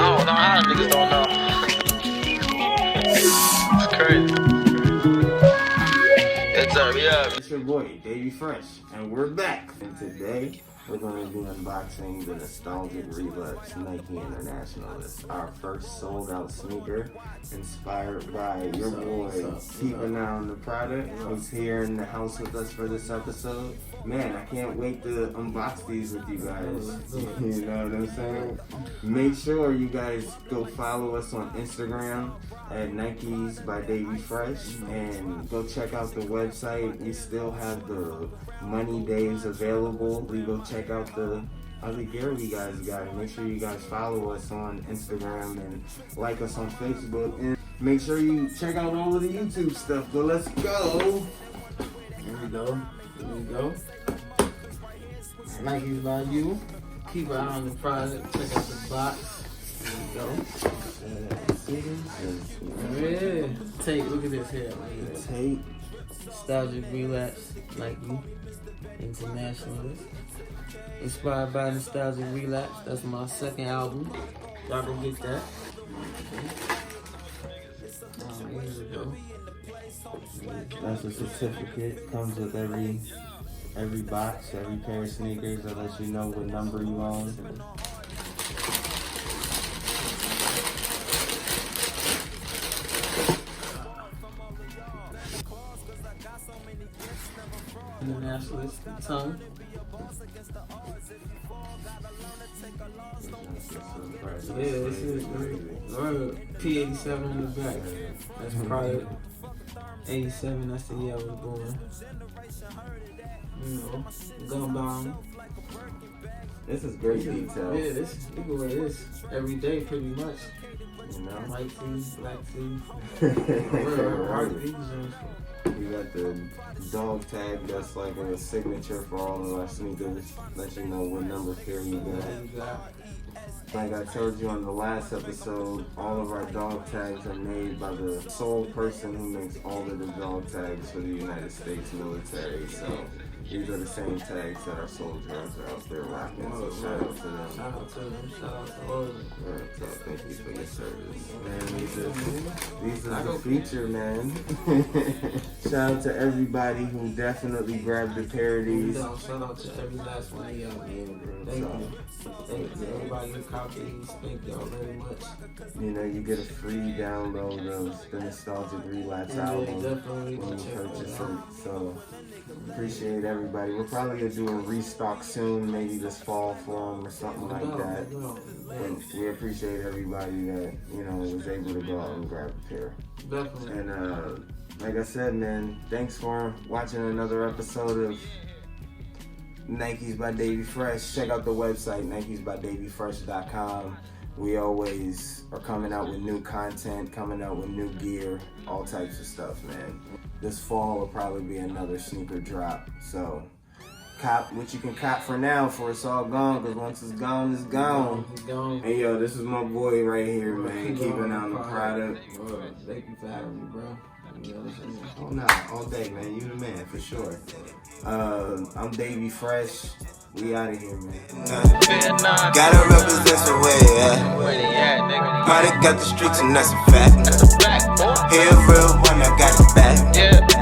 don't know how niggas don't know. It's crazy. It's It's your boy, Davy Fresh, and we're back. And today, we're going to be unboxing the nostalgic Relapse Nike Internationalist, our first sold out sneaker, inspired by your boy, KeepanEyeonTheProduct, who's here in the house with us for this episode. Man, I can't wait to unbox these with you guys. You know what I'm saying? Make sure you guys go follow us on Instagram at Nikes by Davy Fresh, and go check out the website. We still have the money days available. We go check out the other gear we guys got. Make sure you guys follow us on Instagram and like us on Facebook, and make sure you check out all of the YouTube stuff. But let's go. Here we go. Here we go. Nikes by you. Keep an eye on the product. Check out the box. Here we go. Yeah. Tape. Look at this here. Tape. Nostalgic Relapse. Nike. Internationalist. Inspired by Nostalgic Relapse. That's my second album. Y'all go get that. Here we go. That's a certificate. Comes with every box, every pair of sneakers that lets you know what number you own. Internationalist, the tongue. Yeah, this is P87 in the back. That's probably 87, that's the year I was born. You know, gun bomb. This is great detail. Yeah, this is, you can wear this every day pretty much. You know? White tees, black tees. We got the dog tag that's like a signature for all of our sneakers. Let you know what number pair you got. Like I told you on the last episode, all of our dog tags are made by the sole person who makes all of the dog tags for the United States military. So these are the same tags that our soldiers are out there rocking. So shout out to them. Shout out to them. Shout out to all of them. So thank you for your service. Man, these are the feature, man. Shout out to everybody who definitely grabbed a pair of these. Shout out to every last one of y'all. Thank you. Thank you. Everybody who copied these, thank y'all very much. You know, you get a free download of the Nostalgic Relapse album when you purchase it. So appreciate everybody. We're probably gonna do a restock soon, maybe this fall for them or something like that. And we appreciate everybody that, you know, was able to go out and grab a pair. Definitely. And like I said, man, thanks for watching another episode of Nikes by Davy Fresh. Check out the website, nikesbydavyfresh.com. We always are coming out with new content, coming out with new gear, all types of stuff, man. This fall will probably be another sneaker drop. So cop what you can cop for now before it's all gone, because once it's gone, it's gone. It's gone. Hey, yo, this is my boy right here, man. Keeping on the product. Thank you for having me, bro. Oh, nah, all day, man. You the man, for sure. I'm Davy Fresh. We out of here, man. Gotta represent somewhere, yeah. Where they at, nigga? Product got the streets and that's a fact. That's a fact, boy. Here, real one, I got it back. Yeah.